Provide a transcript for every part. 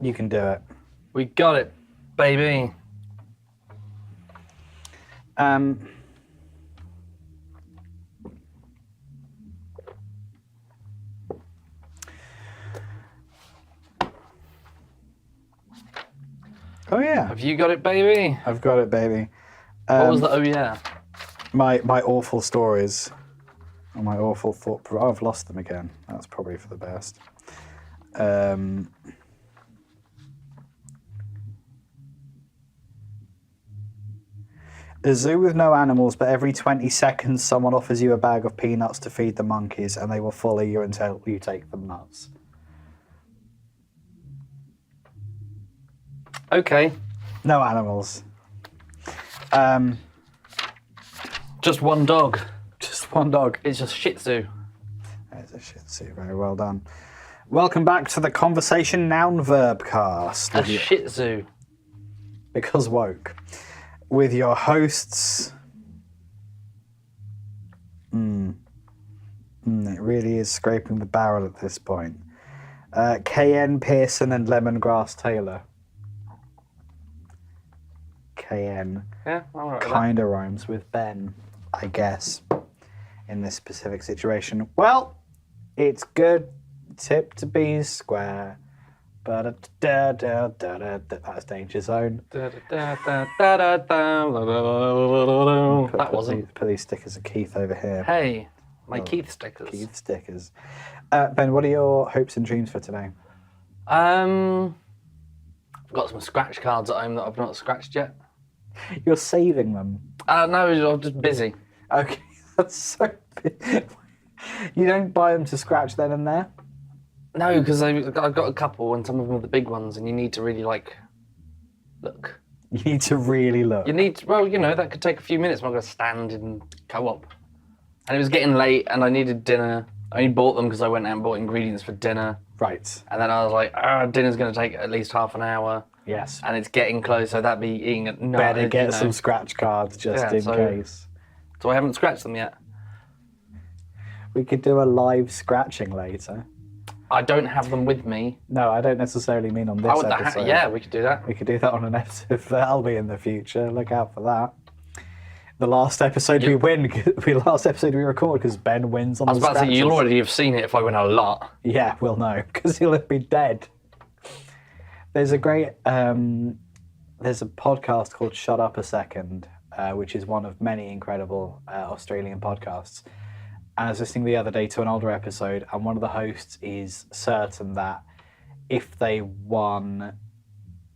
You can do it. We got it, baby. Oh yeah. Have you got it, baby? I've got it, baby. What was the oh yeah? My awful stories. Or my awful thought. Oh, I've lost them again. That's probably for the best. A zoo with no animals, but every 20 seconds someone offers you a bag of peanuts to feed the monkeys, and they will follow you until you take them nuts. Okay. No animals. Just one dog. Just one dog. It's a Shih Tzu. It's a Shih Tzu. Very well done. Welcome back to the Conversation Noun Verb Cast. A Shih Tzu. Because woke. With your hosts. It really is scraping the barrel at this point. KN Pearson and Lemongrass Taylor. KN. Yeah, I'm right with that. Kind of rhymes with Ben, I guess, in this specific situation. Well, it's good tip to be square. But that's Danger Zone. That wasn't. Put these stickers of Keith over here. Hey, my Keith stickers. Keith stickers. Ben, what are your hopes and dreams for today? I've got some scratch cards at home that I've not scratched yet. You're saving them. No, I'm just busy. Okay, that's so big. You don't buy them to scratch then and there? No, because I've got a couple, and some of them are the big ones, and you need to really look. You need to really look. You need to, well, that could take a few minutes. I'm not going to stand in co-op. And it was getting late, and I needed dinner. I only bought them because I went out and bought ingredients for dinner. Right. And then I was like, dinner's going to take at least half an hour. Yes. And it's getting close, so that'd be eating at night. Better get some scratch cards just in case. So I haven't scratched them yet. We could do a live scratching later. I don't have them with me. No, I don't necessarily mean on this episode. Yeah, we could do that. We could do that on an episode that'll be in the future. Look out for that. The last episode we record because Ben wins on the scratches. I was about to say, you'll already have seen it if I win a lot. Yeah, we'll know, because he'll be dead. There's a great, there's a podcast called Shut Up a Second, which is one of many incredible Australian podcasts. And I was listening the other day to an older episode, and one of the hosts is certain that if they won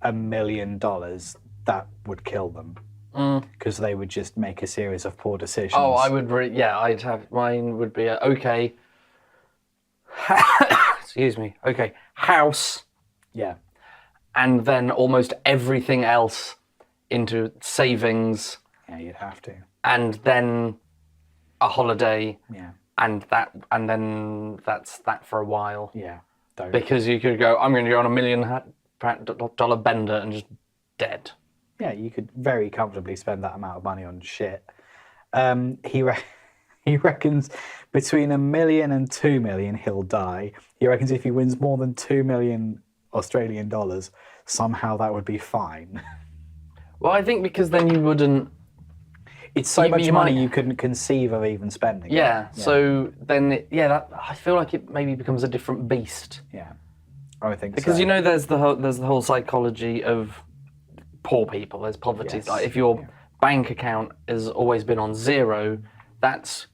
$1 million, that would kill them. Because they would just make a series of poor decisions. Oh, I would, I'd have, mine would be, okay. Excuse me. Okay, house. Yeah. And then almost everything else into savings. Yeah, you'd have to. And then a holiday. Yeah. And then that's that for a while. Yeah. Don't. Because you could go, I'm going to go on $1 million bender and just dead. Yeah, you could very comfortably spend that amount of money on shit. He reckons between $1 million and $2 million, he'll die. He reckons if he wins more than $2 million Australian dollars, somehow that would be fine. Well, I think because then you wouldn't. It's so much money you couldn't conceive of even spending. Yeah. So then, I feel like it maybe becomes a different beast. Yeah, I think because so. there's the whole psychology of poor people. There's poverty. Yes. Like if your bank account has always been on zero, that's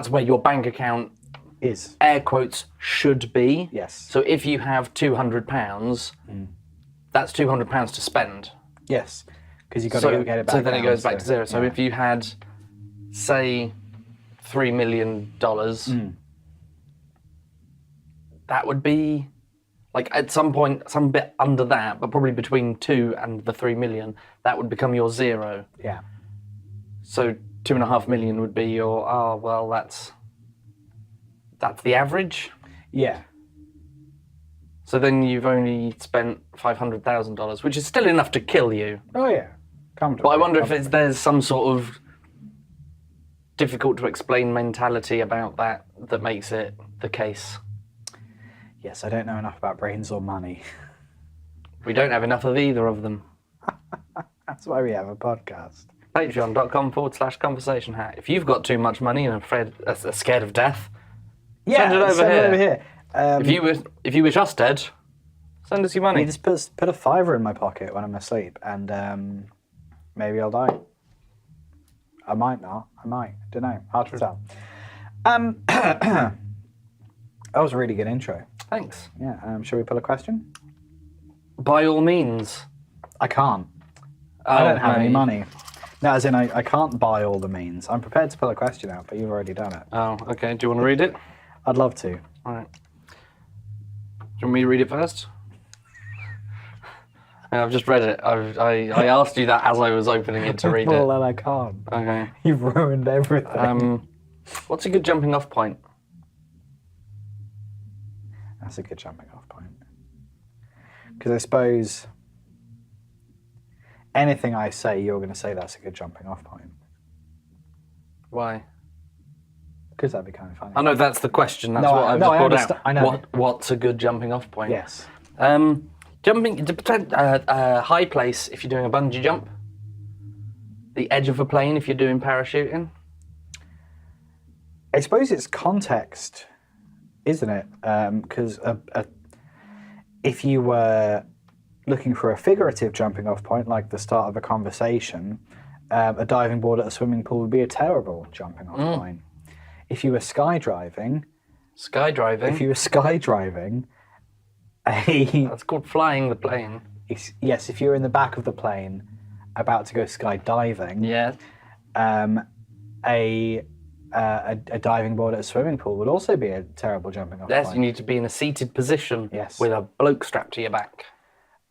where your bank account is, air quotes, should be. Yes. So if you have £200, that's £200 to spend. Yes. Because you've got to get it back. So then it goes back to zero. So if you had, say, $3 million, that would be, like at some point, some bit under that, but probably between 2 and the 3 million, that would become your zero. Yeah. So 2.5 million would be your, that's the average. Yeah. So then you've only spent $500,000, which is still enough to kill you. Oh yeah. But I wonder if there's some sort of difficult to explain mentality about that makes it the case. Yes, I don't know enough about brains or money. We don't have enough of either of them. That's why we have a podcast. Patreon.com/conversation hat. If you've got too much money and are scared of death, Yeah, send it over here. If you wish us dead, send us your money. You just put a $5 in my pocket when I'm asleep, and maybe I'll die. I might not. I might. Don't know. Hard to tell. That was a really good intro. Thanks. Yeah. Shall we pull a question? By all means. I can't. I don't have any money. No, as in I can't buy all the means. I'm prepared to pull a question out, but you've already done it. Oh, okay. Do you want to read it? I'd love to. All right. Do you want me to read it first? I've just read it. I asked you that as I was opening it to read Well, it. then I can't. Okay. You've ruined everything. What's a good jumping off point? That's a good jumping off point. Because I suppose anything I say, you're going to say that's a good jumping off point. Why? Because that'd be kind of funny. I know that's the question. That's No, what I- I've no, just I brought understand. out. I know. What's a good jumping off point? Yes. Jumping, high place if you're doing a bungee jump. The edge of a plane if you're doing parachuting. I suppose it's context, isn't it? Because if you were looking for a figurative jumping off point, like the start of a conversation, a diving board at a swimming pool would be a terrible jumping off point. If you were skydiving, That's called flying the plane. yes, if you're in the back of the plane about to go skydiving, Yeah. a diving board at a swimming pool would also be a terrible jumping off Yes, point. you need to be in a seated position Yes. with a bloke strapped to your back.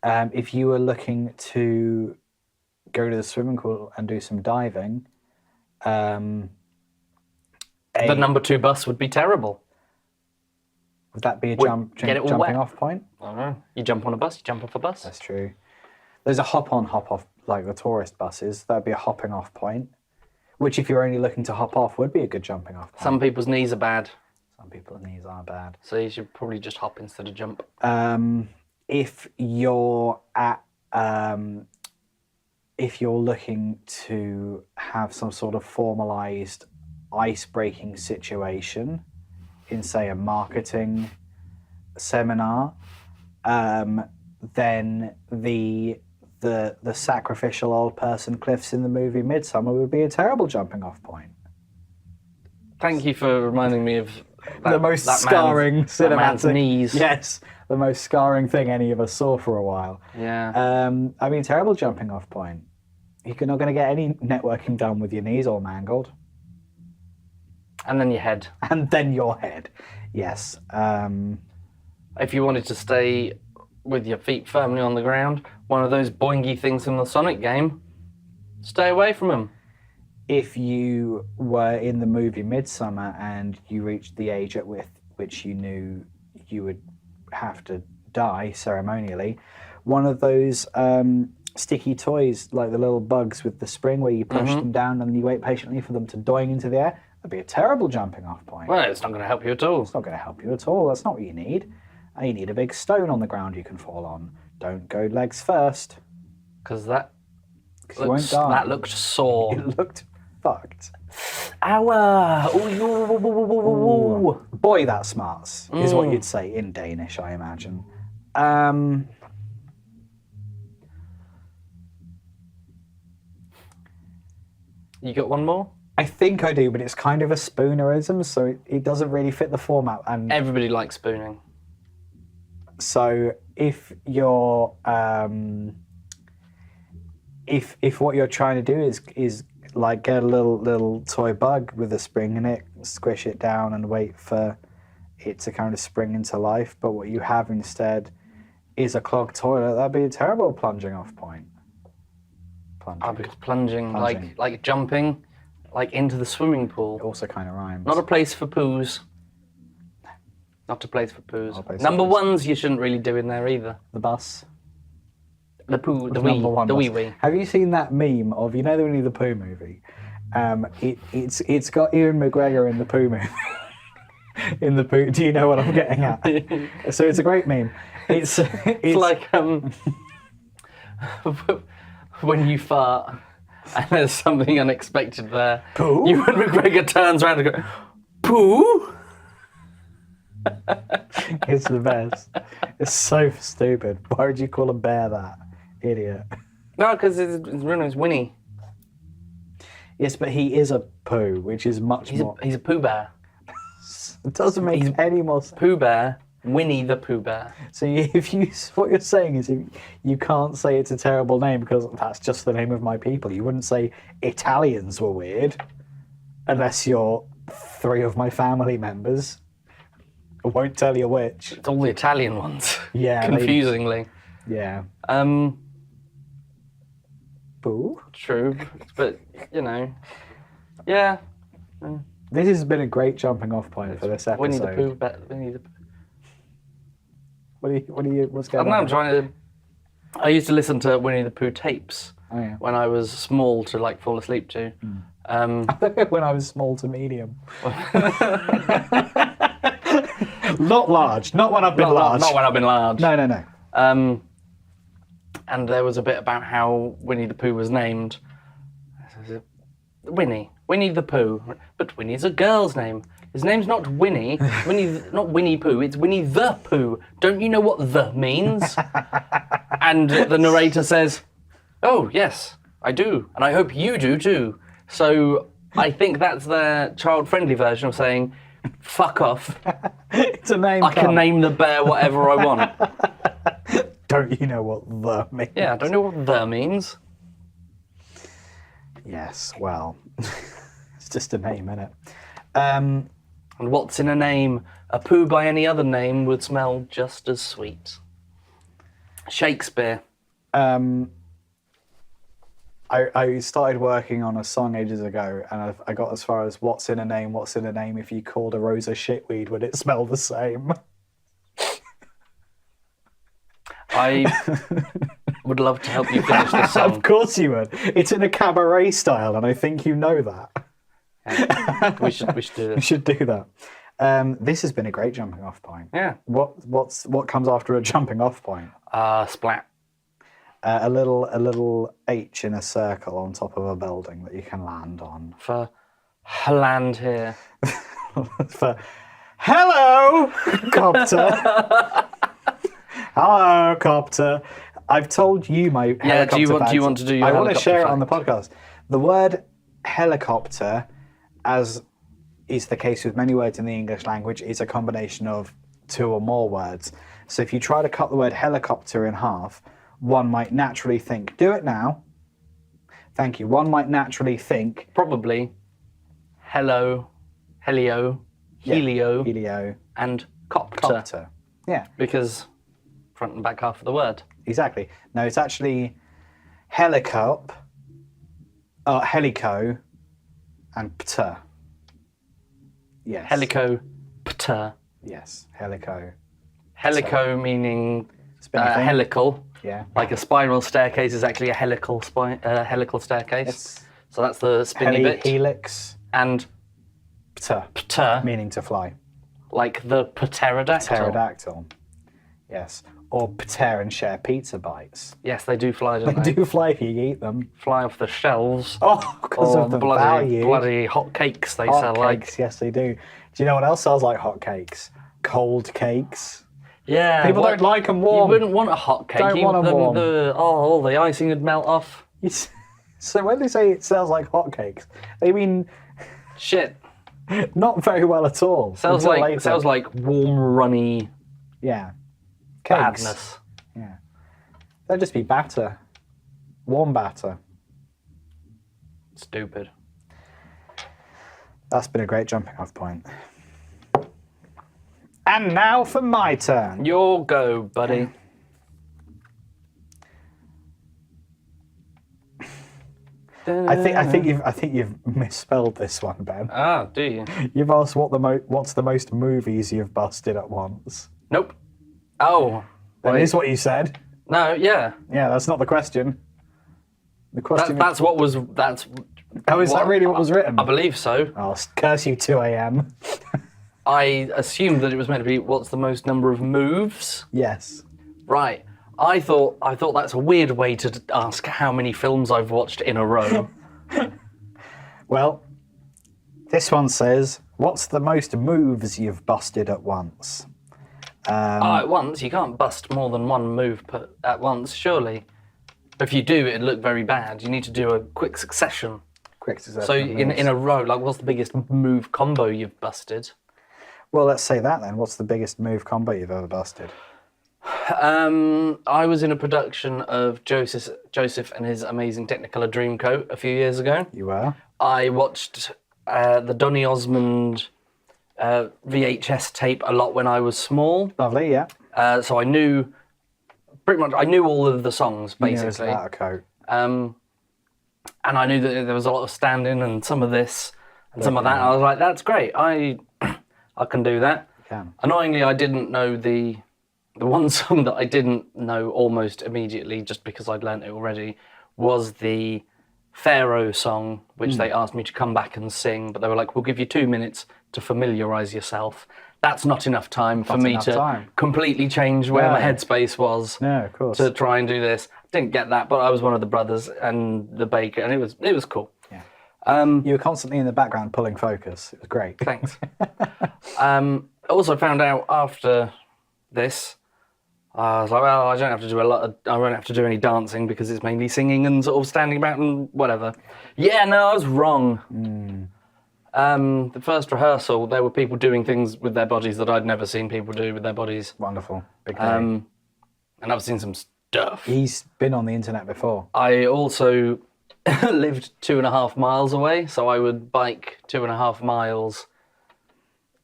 If you were looking to go to the swimming pool and do some diving, The number 2 bus would be terrible. would that be a get it all jumping wet. off point? I don't know. You jump on a bus, you jump off a bus. That's true. There's a hop on, hop off, like the tourist buses. That'd be a hopping off point, which if you're only looking to hop off would be a good jumping off point. Some people's knees are bad, Some people's knees are bad. so you should probably just hop instead of jump. If you're looking to have some sort of formalized ice-breaking situation in, say, a marketing seminar, then the sacrificial old person cliffs in the movie Midsummer would be a terrible jumping off point. Thank you for reminding me of The most that scarring man's, that man's cinematic knees. Yes, the most scarring thing any of us saw for a while. Yeah. I mean, terrible jumping off point. You're not going to get any networking done with your knees all mangled. And then your head. And then your head. Yes. If you wanted to stay with your feet firmly on the ground, one of those boingy things from the Sonic game, stay away from them. If you were in the movie Midsummer and you reached the age at which you knew you would have to die ceremonially, one of those sticky toys, like the little bugs with the spring where you push them down and you wait patiently for them to doing into the air, that'd be a terrible jumping off point. Well, it's not going to help you at all. It's not going to help you at all. That's not what you need. You need a big stone on the ground you can fall on. Don't go legs first. Because that You won't die. that looked sore. It looked fucked. Ow! Ooh. Boy, that smarts, is what you'd say in Danish, I imagine. You got one more? I think I do, but it's kind of a spoonerism, so it doesn't really fit the format. And Everybody likes spooning. so if you're if what you're trying to do is like get a little toy bug with a spring in it, squish it down and wait for it to kind of spring into life, but what you have instead is a clogged toilet, that'd be a terrible plunging off point. Because plunging. Plunging. Like jumping, like into the swimming pool. It also kind of rhymes. Not a place for poos. Not a place for poos. Not a place for Number poos. ones you shouldn't really do in there either. The bus. The poo, the Number one wee, the bus. wee wee. Have you seen that meme of, you know, the Winnie the Pooh movie? It's got Ewan McGregor in the Pooh movie. In the Pooh. Do you know what I'm getting at? So it's a great meme. It's It's like when you fart and there's something unexpected there. Poo? You and McGregor turns around and go, poo? It's the best. It's so stupid. Why would you call a bear that? Idiot. No, because his real name's Winnie. Yes, but he is a poo, which is much more... He's a Pooh Bear. It doesn't make any more sense. Pooh Bear, Winnie the Pooh Bear. So what you're saying is you can't say it's a terrible name because that's just the name of my people. You wouldn't say Italians were weird unless you're 3 of my family members. I won't tell you which. It's all the Italian ones. Yeah. Confusingly. Yeah. Boo. True, but you know, yeah. This has been a great jumping off point for this episode. Winnie the Pooh. Winnie the Pooh. What's I going don't know, on? I'm trying to. I used to listen to Winnie the Pooh tapes when I was small to like fall asleep to. When I was small to medium. Not large. Not when I've been large. Not when I've been large. No. And there was a bit about how Winnie the Pooh was named. Winnie the Pooh. But Winnie's a girl's name. His name's not Winnie. Not Winnie Pooh. It's Winnie the Pooh. Don't you know what "the" means? And the narrator says, "Oh yes, I do, and I hope you do too." So I think that's their child-friendly version of saying, "Fuck off." It's a name. I can name the bear whatever I want. Don't you know what "the" means? Yeah, I don't know what "the" means. Yes, well, it's just a name, isn't it? And what's in a name? A poo by any other name would smell just as sweet. Shakespeare. I started working on a song ages ago, and I got as far as "What's in a name? What's in a name? If you called a rose a shitweed, would it smell the same?" I would love to help you finish the song. Of course you would. It's in a cabaret style, and I think you know that. Yeah. We should do You this. should do that. This has been a great jumping off point. Yeah. What comes after a jumping off point? Splat. A little H in a circle on top of a building that you can land on. For land here. For hello, copter. Hello, copter. I've told you my helicopter do you facts. want to do your I want to helicopter share it on the fact? podcast. The word helicopter, as is the case with many words in the English language, is a combination of 2 or more words. So if you try to cut the word helicopter in half, one might naturally think, do it now. Thank you. One might naturally think... Probably helio, helio, and copter. Copter. Yeah. Because front and back half of the word. Exactly. No, it's actually helico, and pter. Yes. Helicopter. Yes, helico. Helico meaning Spinny thing. helical. Yeah. Like a spiral staircase is actually a helical staircase. It's So that's the spinny bit. helix, And pter, pter, meaning to fly. like the pterodactyl. Pterodactyl. Yes. Or pter and share pizza bites. Yes, they do fly, don't They they? do fly if you eat them. Fly off the shelves. Oh, because Or of the bloody, value. bloody hot cakes they Hot sell. cakes, Like, yes, they do. Do you know what else sells like hot cakes? Cold cakes. yeah, People don't like them warm. You wouldn't want a hot cake. Don't want 'em warm. All the icing would melt off. So when they say it sells like hotcakes, they mean Shit. not very well at all. Sounds Until like later. warm, runny Yeah. Cakes. badness. Yeah. That'd just be batter. Warm batter. Stupid. That's been a great jumping off point. And now for my turn. Your go, buddy. I think you've misspelled this one, Ben. Ah, do you? You've asked what's the most movies you've busted at once. Nope. Oh. That wait. is what you said. No, yeah. Yeah, that's not the question. The question. That's what was. That's. Oh, is that really what was written? I believe so. Oh, curse you, 2 a.m. I assumed that it was meant to be what's the most number of moves. Yes. Right. I thought that's a weird way to ask how many films I've watched in a row. Well, this one says, what's the most moves you've busted at once? At once, you can't bust more than one move at once, surely. If you do, it'd look very bad. You need to do a quick succession. So in a row, like, what's the biggest move combo you've busted? Well, let's say that then. What's the biggest move combo you've ever busted? I was in a production of Joseph and his amazing Technicolor Dreamcoat a few years ago. You were? I watched the Donny Osmond VHS tape a lot when I was small. Lovely, yeah. So I knew all of the songs, basically. Out of coat. And I knew that there was a lot of standing and some of this and some of that. And I was like, that's great. I can do that. You can. Annoyingly, I didn't know the one song that I didn't know almost immediately, just because I'd learnt it already, was the Pharaoh song, which they asked me to come back and sing. But they were like, we'll give you 2 minutes to familiarise yourself. That's not enough time for me to completely change where my headspace was. No, of course. To try and do this. Didn't get that, but I was one of the brothers and the baker, and it was cool. Yeah. You were constantly in the background pulling focus. It was great. Thanks. I also found out after this, I was like, well, I won't have to do any dancing because it's mainly singing and sort of standing about and whatever. Yeah, no, I was wrong. The first rehearsal, there were people doing things with their bodies that I'd never seen people do with their bodies. Wonderful. Big day. And I've seen some stuff. He's been on the internet before. I also lived 2.5 miles away, so I would bike 2.5 miles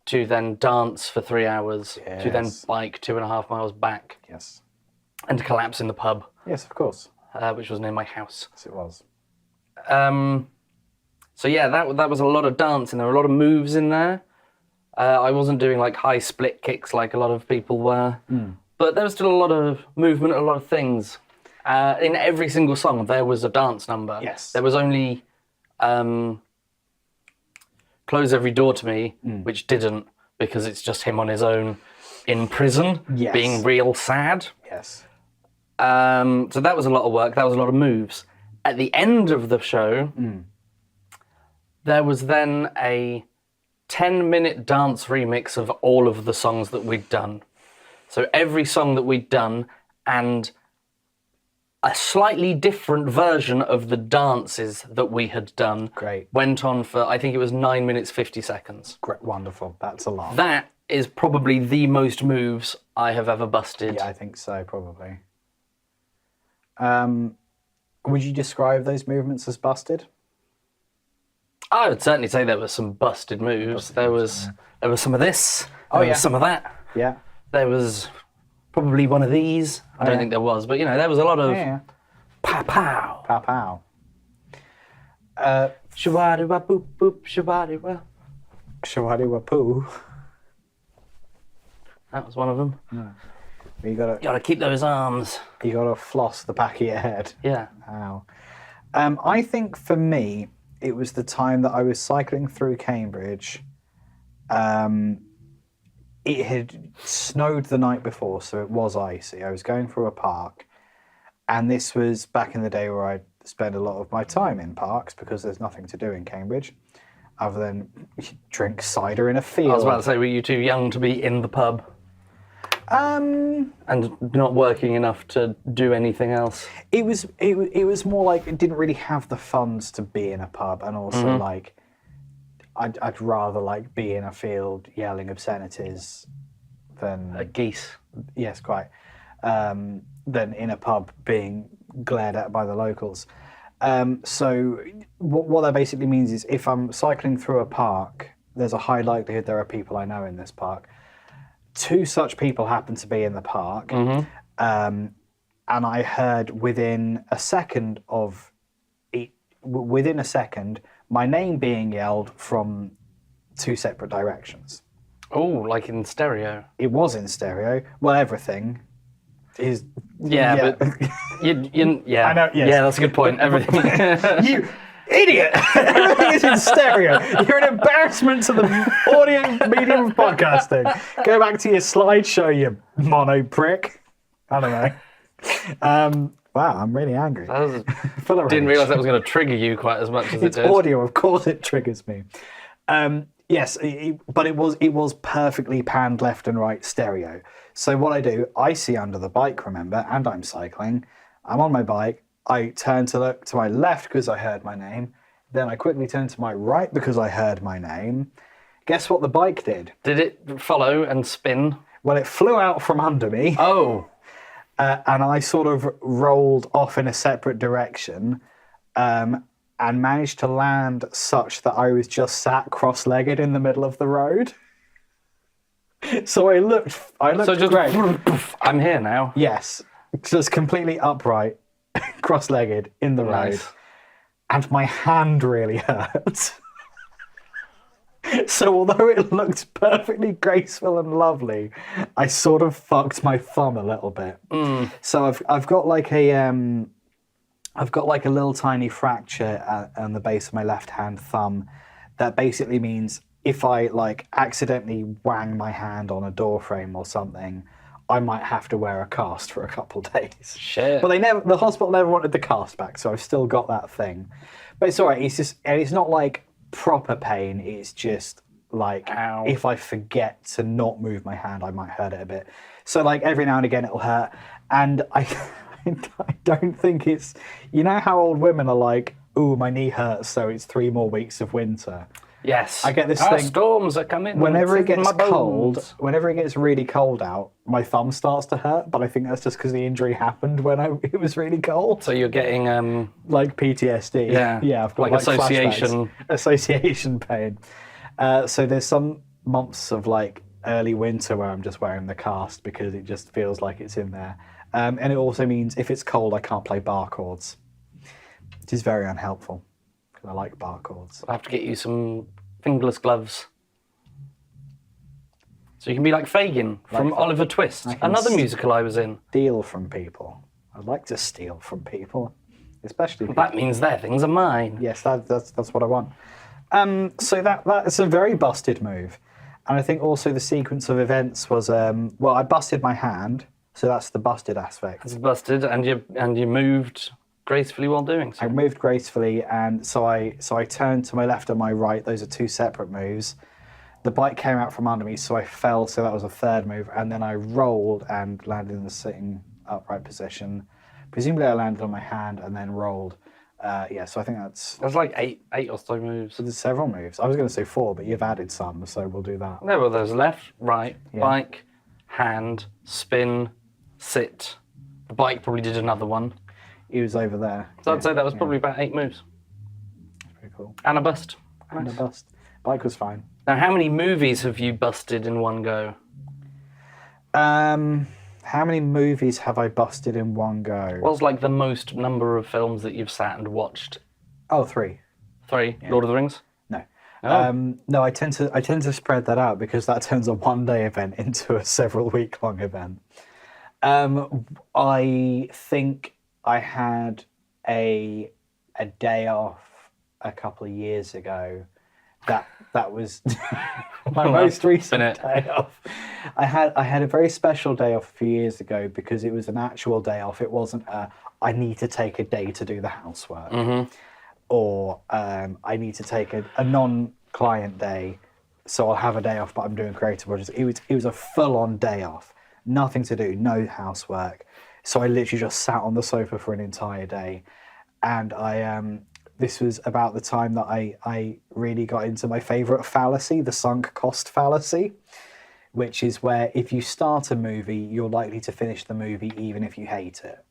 to then dance for 3 hours, to then bike 2.5 miles back. Yes. And to collapse in the pub. Yes, of course. Which was near my house. Yes, it was. So yeah, that was a lot of dancing. There were a lot of moves in there. I wasn't doing like high split kicks like a lot of people were. But there was still a lot of movement, a lot of things. In every single song, there was a dance number. Yes. There was only Close Every Door to Me, which didn't, because it's just him on his own in prison, being real sad. Yes. So that was a lot of work. That was a lot of moves. At the end of the show, there was then a 10-minute dance remix of all of the songs that we'd done. So every song that we'd done and a slightly different version of the dances that we had done went on for, I think it was 9 minutes, 50 seconds. Great. Wonderful. That's a lot. That is probably the most moves I have ever busted. Yeah, I think so, probably. Would you describe those movements as busted? I would certainly say there were some busted moves. There was some of this. There was some of that. Yeah. There was probably one of these. I don't think there was, but there was a lot of pow pow. Pow pow. Shabadi-wa boop boop shabadi-wa. Shawadi poo. That was one of them. You gotta keep those arms. You gotta floss the back of your head. Yeah. Ow. I think for me, it was the time that I was cycling through Cambridge. It had snowed the night before, so it was icy. I was going through a park, and this was back in the day where I'd spend a lot of my time in parks because there's nothing to do in Cambridge other than drink cider in a field. I was about to say, were you too young to be in the pub? And not working enough to do anything else? It was more like it didn't really have the funds to be in a pub, and also like I'd rather like be in a field yelling obscenities than geese. Yes, quite. Than in a pub being glared at by the locals. So what that basically means is if I'm cycling through a park, there's a high likelihood there are people I know in this park. 2 such people happen to be in the park, and I heard within a second my name being yelled from 2 separate directions. Oh, like in stereo? It was in stereo. Well, everything is. Yeah. But yeah. I know. Yes. Yeah, that's a good point. Everything. You idiot! Everything is in stereo. You're an embarrassment to the audio medium of podcasting. Go back to your slideshow, you mono prick. I don't know. Wow, I'm really angry. That was, Full of didn't rage. realise that was going to trigger you quite as much as It's it did. audio, of course it triggers me. Yes, but it was perfectly panned left and right stereo. So what I do, I see under the bike, remember, and I'm cycling. I'm on my bike. I turn to look to my left because I heard my name. Then I quickly turn to my right because I heard my name. Guess what the bike did? Did it follow and spin? Well, it flew out from under me. Oh, And I sort of rolled off in a separate direction and managed to land such that I was just sat cross-legged in the middle of the road. So I looked so just great. I'm here now. Yes, just completely upright, cross-legged in the road. Nice. And my hand really hurt. So although it looked perfectly graceful and lovely, I sort of fucked my thumb a little bit. So I've got like a little tiny fracture on the base of my left hand thumb. That basically means if I like accidentally wang my hand on a door frame or something, I might have to wear a cast for a couple days. Shit. But the hospital never wanted the cast back, so I've still got that thing. But it's all right. It's not like proper pain. It's just like Ow. if I forget to not move my hand, I might hurt it a bit. So like every now and again it'll hurt, and I don't think it's, you know how old women are like, ooh, my knee hurts, so it's 3 more weeks of winter. Yes. I get this thing. Storms are coming. Whenever it It's in gets my cold, bones. whenever it gets really cold out, my thumb starts to hurt. But I think that's just because the injury happened when it was really cold. So you're getting Like PTSD. Yeah. I've got Like association. flashbacks. Association pain. So there's some months of like early winter where I'm just wearing the cast because it just feels like it's in there. And it also means if it's cold, I can't play bar chords, which is very unhelpful because I like bar chords. I'll have to get you some fingerless gloves. So you can be like Fagin from Oliver Twist, another musical I was in. Steal from people. I'd like to steal from people, especially people. That means their things are mine. Yes, that's what I want. So that's a very busted move, and I think also the sequence of events was well, I busted my hand, so that's the busted aspect. It's busted, and you moved gracefully while doing so. I moved gracefully, and so I turned to my left and my right. Those are 2 separate moves. The bike came out from under me, so I fell. So that was a 3rd move, and then I rolled and landed in the sitting upright position. Presumably, I landed on my hand and then rolled. So I think that's. There's like eight or so moves. So there's several moves. I was going to say 4, but you've added some, so we'll do that. No, well, there's left, right, bike, hand, spin, sit. The bike probably did another one. He was over there. So I'd say that was probably about 8 moves. Pretty cool. And a bust. And a bust. Bike was fine. Now, how many movies have you busted in one go? How many movies have I busted in one go? What's like the most number of films that you've sat and watched? Oh, 3. 3. Lord of the Rings? No. Oh. No, I tend to spread that out because that turns a 1-day event into a several week long event. I think I had a day off a couple of years ago. That was my most recent day off. I had a very special day off a few years ago because it was an actual day off. It wasn't I need to take a day to do the housework, or I need to take a non-client day, so I'll have a day off, but I'm doing creative projects. It was a full-on day off, nothing to do, no housework. So I literally just sat on the sofa for an entire day, and this was about the time that I really got into my favourite fallacy, the sunk cost fallacy, which is where if you start a movie, you're likely to finish the movie even if you hate it.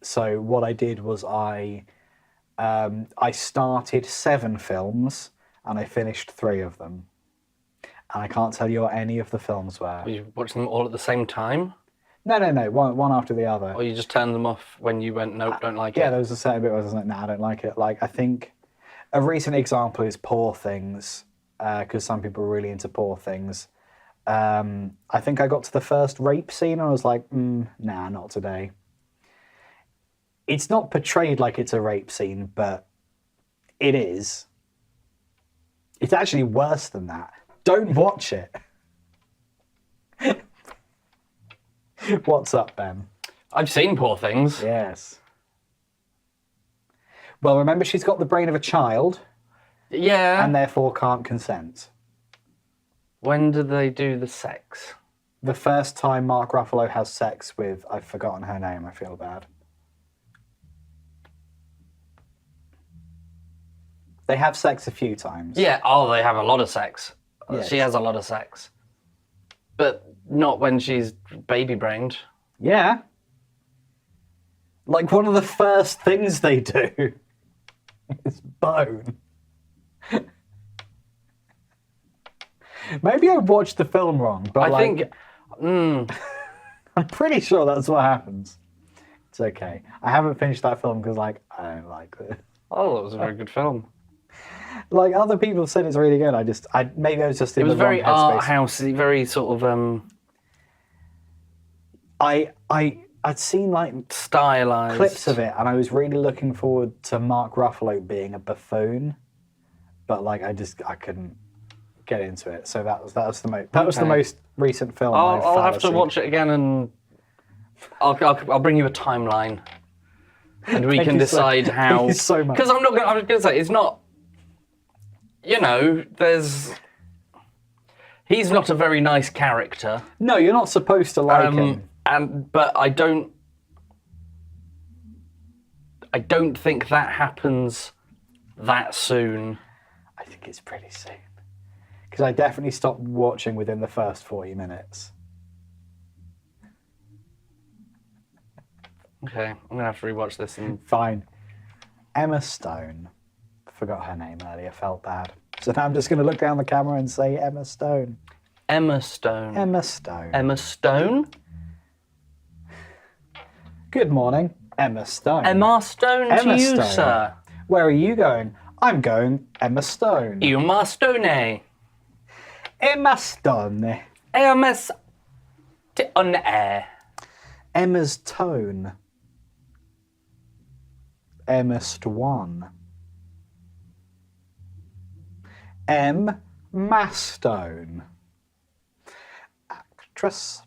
So what I did was I started 7 films and I finished 3 of them. And I can't tell you what any of the films were. Were you watching them all at the same time? No, one after the other. Or you just turned them off when you went, nope, don't like it? Yeah, there was a certain bit where I was like, nah, I don't like it. Like, I think a recent example is Poor Things, because some people are really into Poor Things. I think I got to the first rape scene and I was like, nah, not today. It's not portrayed like it's a rape scene, but it is. It's actually worse than that. Don't watch it. What's up, Ben? I've seen Poor Things. Yes. Well, remember, she's got the brain of a child Yeah. and therefore can't consent. When do they do the sex? The first time Mark Ruffalo has sex with, I've forgotten her name, I feel bad. They have sex a few times. Yeah, oh, they have a lot of sex. Yes. She has a lot of sex. But not when she's baby-brained. Yeah. Like, one of the first things they do is bone. Maybe I watched the film wrong, but I think... I'm pretty sure that's what happens. It's okay. I haven't finished that film because, like, I don't like it. Oh, that was a very good film. Like, other people said it's really good. Maybe I was just in It was the wrong very headspace. art housey, very sort of I'd seen, like, stylized clips of it, and I was really looking forward to Mark Ruffalo being a buffoon, but, like, I couldn't get into it. So that was the most recent film. I'll have to watch it again, and I'll bring you a timeline, and we can decide how. Thank you so much. Because I was going to say it's not. You know, he's not a very nice character. No, you're not supposed to like him. But I don't think that happens that soon. I think it's pretty soon. Because I definitely stopped watching within the first 40 minutes. Okay, I'm going to have to rewatch this. Fine. Emma Stone. Forgot her name earlier, felt bad. So now I'm just going to look down the camera and say Emma Stone. Emma Stone. Emma Stone. Emma Stone? Good morning, Emma Stone. Emma Stone Emma to you, Stone. sir. Where are you going? I'm going Emma Stone. Emma Stone. Emma Stone. Emma on air. Emma's Tone. Emma Stone. Emma Stone. Actress.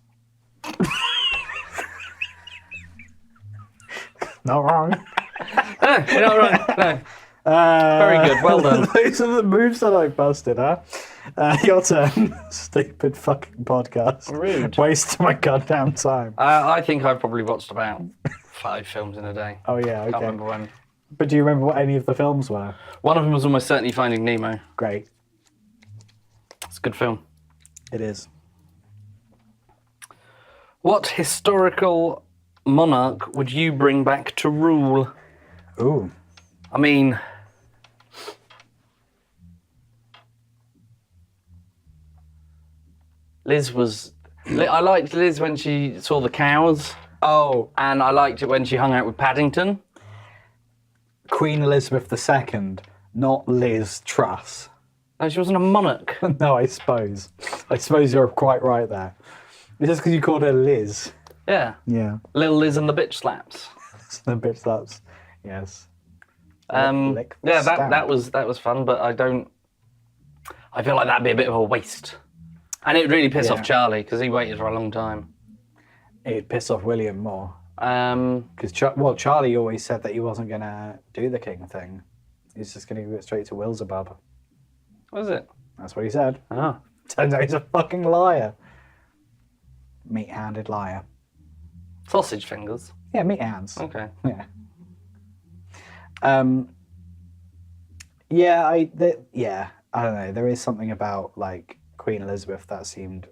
Not wrong. No, you're not right. No. Very good, well done. Those are the moves that I busted, huh? Your turn. Stupid fucking podcast. Rude. Waste of my goddamn time. I think I've probably watched about 5 films in a day. Oh yeah, okay. Can't remember when. But do you remember what any of the films were? One of them was almost certainly Finding Nemo. Great. It's a good film. It is. What historical monarch would you bring back to rule? Ooh. I mean, I liked Liz when she saw the cows. Oh, And I liked it when she hung out with Paddington. Queen Elizabeth II, not Liz Truss. No, she wasn't a monarch. No, I suppose. I suppose you're quite right there. It's just because you called her Liz. Yeah. Yeah. Little Liz and the bitch slaps. The bitch that's yes. Lick Yeah, stamp. that was fun, but I feel like that'd be a bit of a waste. And it would really piss off Charlie because he waited for a long time. It'd piss off William more. Because Charlie always said that he wasn't going to do the king thing. He's just going to go straight to Wilzabub. what is it? That's what he said. Ah. Turns out he's a fucking liar. Meat-handed liar. Sausage fingers. Yeah, meat hands. Okay. Yeah. I don't know. There is something about like Queen Elizabeth that seemed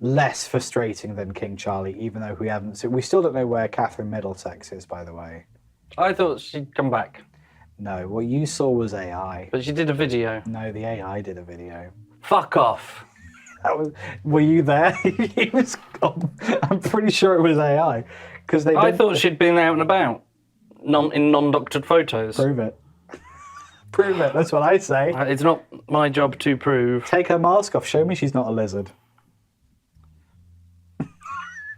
less frustrating than King Charlie, even though we still don't know where Catherine Middlesex is, by the way. I thought she'd come back, No, what you saw was AI. but she did a video. No, the AI did a video. Fuck off. Were you there? He was. I'm pretty sure it was AI because they. I did- thought she'd been out and about, in non-doctored photos. Prove it. Prove it. That's what I say. It's not my job to prove. Take her mask off. Show me she's not a lizard.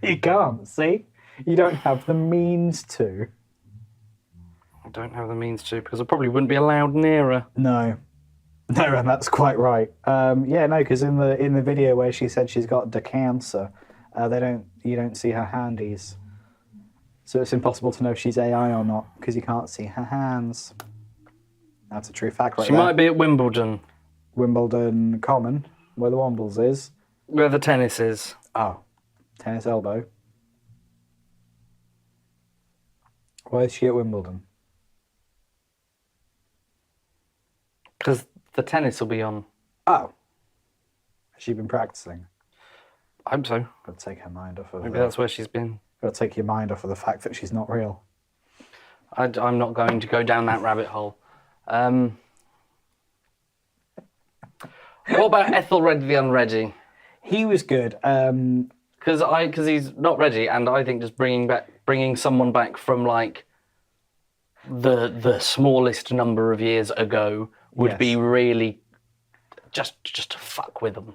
You can't. See, you don't have the means to. I don't have the means to because I probably wouldn't be allowed near her. No, and that's quite right. Because in the video where she said she's got the cancer, you don't see her handies. So it's impossible to know if she's AI or not because you can't see her hands. That's a true fact right She there. might be at Wimbledon, Wimbledon Common, where the Wombles is. where the tennis is. Oh, tennis elbow. Why is she at Wimbledon? Because the tennis will be on. Oh. Has she been practicing? I hope so. Got to take her mind off of Maybe that's where she's been. Got to take your mind off of the fact that she's not real. I'm not going to go down that rabbit hole. What about Ethelred the Unready? He was good. Because he's not ready, and I think just bringing someone back from like the smallest number of years ago would be really just to fuck with them.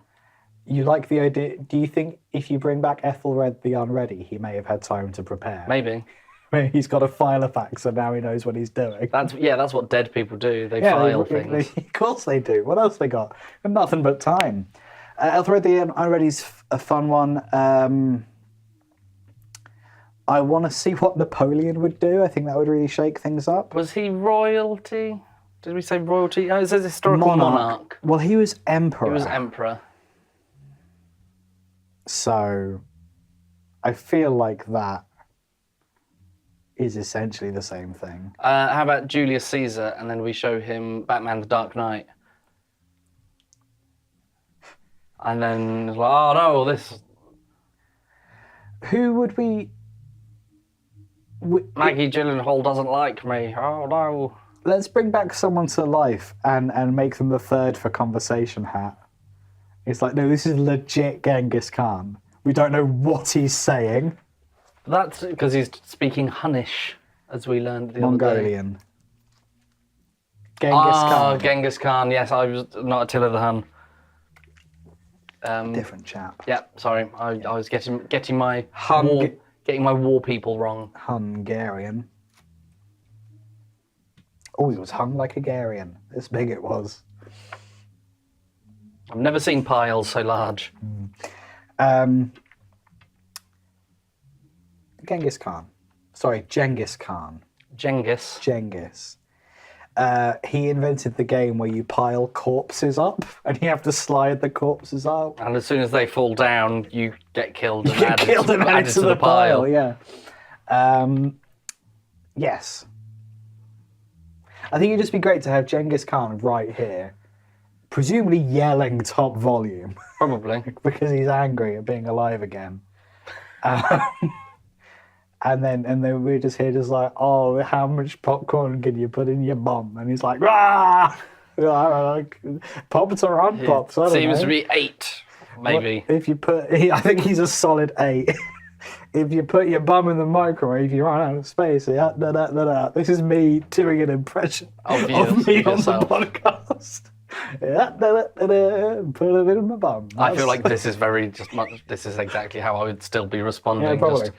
You like the idea? Do you think if you bring back Ethelred the Unready, he may have had time to prepare? Maybe. Maybe he's got a filofax, so now he knows what he's doing. That's what dead people do. They file things. Of course they do. What else they got? Nothing but time. Ethelred the Unready's a fun one. I want to see what Napoleon would do. I think that would really shake things up. Was he royalty? Did we say royalty? Oh, it says historical monarch. Well, he was emperor. He was emperor. So, I feel like that is essentially the same thing. How about Julius Caesar, and then we show him Batman: The Dark Knight, and then it's like, oh no, this. Who would we? Maggie Gyllenhaal doesn't like me. Oh no. Let's bring back someone to life and make them the third for conversation hat. It's like, no, this is legit Genghis Khan. We don't know what he's saying. That's because he's speaking Hunnish, as we learned the other day. Mongolian. Genghis Khan. Genghis Khan. Yes, I was not Attila the Hun. Different chap. Yeah, sorry, I was getting my Hung- getting my war people wrong. Hungarian. Oh, he was hung like a Hungarian. This big it was. I've never seen piles so large. Genghis Khan. Sorry, Genghis Khan. Ghengis. He invented the game where you pile corpses up and you have to slide the corpses up. And as soon as they fall down, you get killed and Get killed and added to the pile. Yeah. Yes. I think it'd just be great to have Genghis Khan right here, presumably yelling top volume. Probably. Because he's angry at being alive again. And then we're just here just like, oh, how much popcorn can you put in your bum? And he's like, rah! Pops or unpops, I don't Seems know. to be 8, maybe. If you put, I think he's a solid 8. If you put your bum in the microwave, you run out of space. This is me doing an impression Of me on the yourself. podcast. Put it in my bum. I feel like this is this is exactly how I would still be responding. Yeah, probably.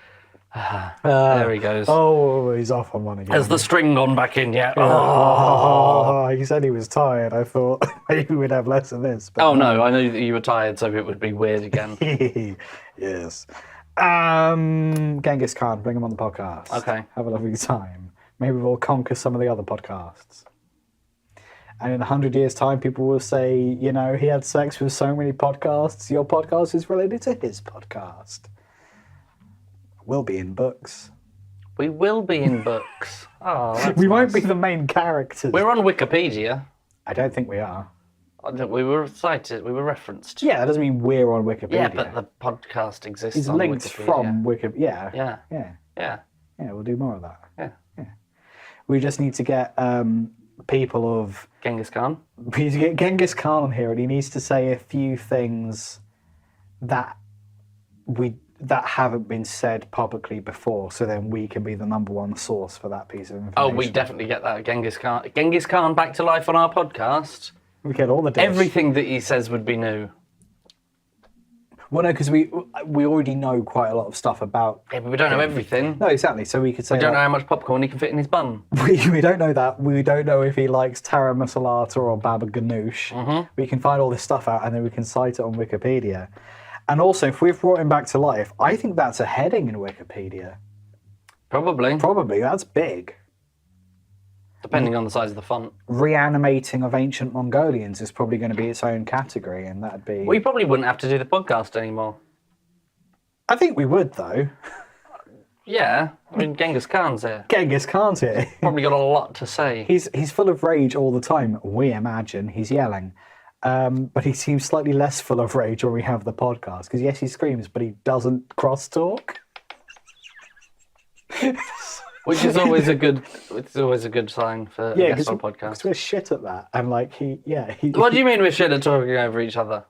There he goes. Oh, he's off on one again. Has the string gone back in yet? Oh, he said he was tired. I thought maybe we'd have less of this. But Oh no, I knew that you were tired, so it would be weird again. Yes. Genghis Khan, bring him on the podcast. Okay. Have a lovely time. Maybe we'll conquer some of the other podcasts. And in 100 years' time, people will say, you know, he had sex with so many podcasts. Your podcast is related to his podcast. We'll be in books. We will be in books. Oh, that's We won't nice. be the main characters. We're on Wikipedia. I don't think we are. We were cited. We were referenced. Yeah, that doesn't mean we're on Wikipedia. Yeah, but the podcast exists it's on linked Wikipedia. from Wikipedia. Yeah. Yeah. Yeah. Yeah, we'll do more of that. Yeah. We just need to get people of... Genghis Khan. We need to get Genghis Khan on here, and he needs to say a few things that haven't been said publicly before, so then we can be the number one source for that piece of information. Oh, we definitely get that. Genghis Khan. Genghis Khan back to life on our podcast. We get all the dish. Everything that he says would be new. Well, no, because we already know quite a lot of stuff about... Yeah, but we don't know everything. No, exactly. So we could say... We don't know how much popcorn he can fit in his bum. We don't know that. We don't know if he likes Tara Masalata or Baba Ganoush. Mm-hmm. We can find all this stuff out and then we can cite it on Wikipedia. And also, if we've brought him back to life, I think that's a heading in Wikipedia. Probably. Probably, that's big. Depending on the size of the font. Reanimating of ancient Mongolians is probably going to be its own category, and that'd be... We probably wouldn't have to do the podcast anymore. I think we would, though. Yeah, I mean, Genghis Khan's here. Ghengis Khan's here. Probably got a lot to say. He's full of rage all the time, we imagine. He's yelling. But he seems slightly less full of rage when we have the podcast, because yes, he screams, but he doesn't cross-talk. Which is always a good sign for a guest on podcast. Because we're shit at that. And like, he... What do you mean we're shit at talking over each other?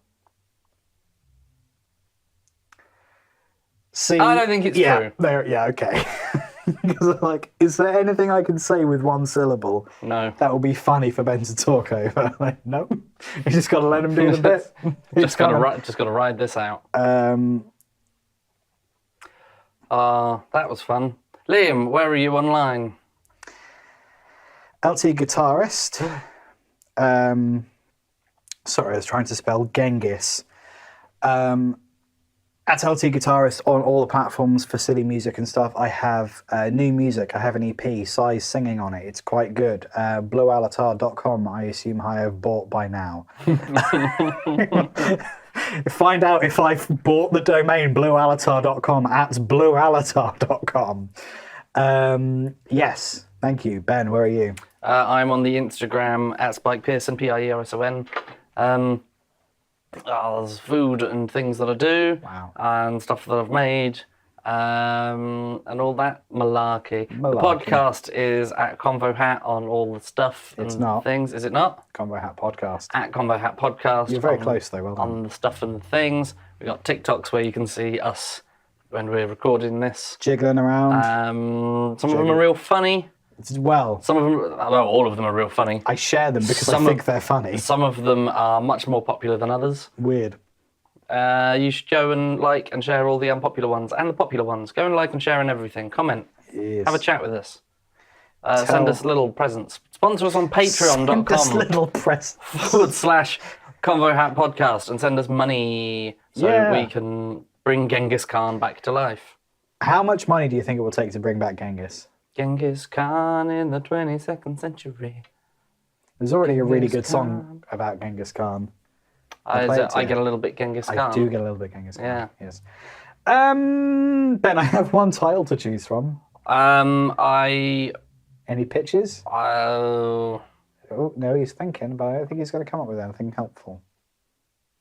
See, I don't think it's true. Okay. Because like, is there anything I can say with one syllable No. that will be funny for Ben to talk over? Like, no. You just got to let him do the bit. Just got to ride this out. Um, that was fun. Liam, where are you online? LT Guitarist. Sorry, I was trying to spell Ghengis. At LT Guitarist on all the platforms for silly music and stuff. I have new music. I have an EP, Size singing on it. It's quite good. Bluealatar.com, I assume I have bought by now. Find out if I've bought the domain bluealatar.com at bluealatar.com. Yes, thank you. Ben, where are you? I'm on the Instagram at Spike Pearson, Pierson. There's food and things that I do, and stuff that I've made, and all that malarkey. The podcast is at Convo Hat on all the stuff and things. Is it not? Convo Hat Podcast. At Convo Hat Podcast. You're very close though, well done. On the stuff and the things. We've got TikToks where you can see us when we're recording this. Jiggling around. Some of them are real funny. Well, some of them, well, all of them are real funny. I share them because I think they're funny. Some of them are much more popular than others. Weird. You should go and like and share all the unpopular ones and the popular ones. Go and like and share and everything. Comment. Yes. Have a chat with us. Send us little presents. Sponsor us on patreon.com. Send us little presents. /Convo Hat Podcast and send us money so we can bring Genghis Khan back to life. How much money do you think it will take to bring back Ghengis? Genghis Khan in the 22nd century. There's already a really good song about Genghis Khan. I get a little bit Genghis Khan. I do get a little bit Genghis Khan. Yeah. Yes. Ben, I have one title to choose from. Any pitches? Oh no, he's thinking, but I don't think he's going to come up with anything helpful.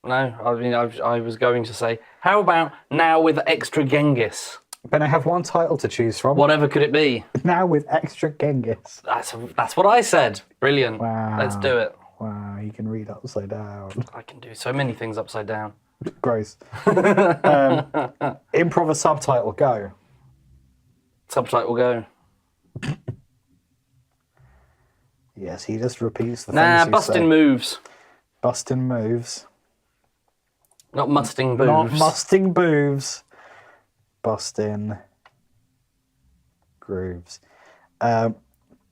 No, I mean I was going to say, how about now with extra Ghengis? Ben, I have one title to choose from. Whatever could it be? Now with extra Ghengis. That's what I said. Brilliant. Wow. Let's do it. Wow, you can read upside down. I can do so many things upside down. Gross. Improv a subtitle, go. Subtitle, go. Yes, he just repeats the things he busting said. Moves. Busting moves. Not musting boobs. Not musting boobs. Busting grooves.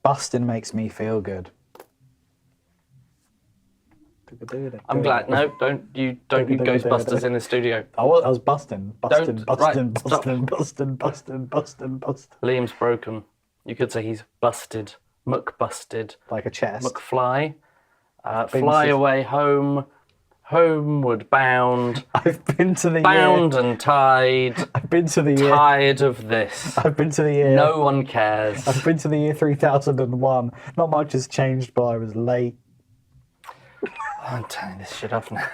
Busting makes me feel good. I'm glad. No, don't do Ghostbusters in the studio. I was busting. Busting. Liam's broken. You could say he's busted. Muck-busted. Like a chest. Muck-fly. Fly away home. Homeward bound. I've been to the bound and tied. I've been to the year. Tired of this. I've been to the year. No one cares. I've been to the year 3001. Not much has changed, but I was late. I'm turning this shit off now.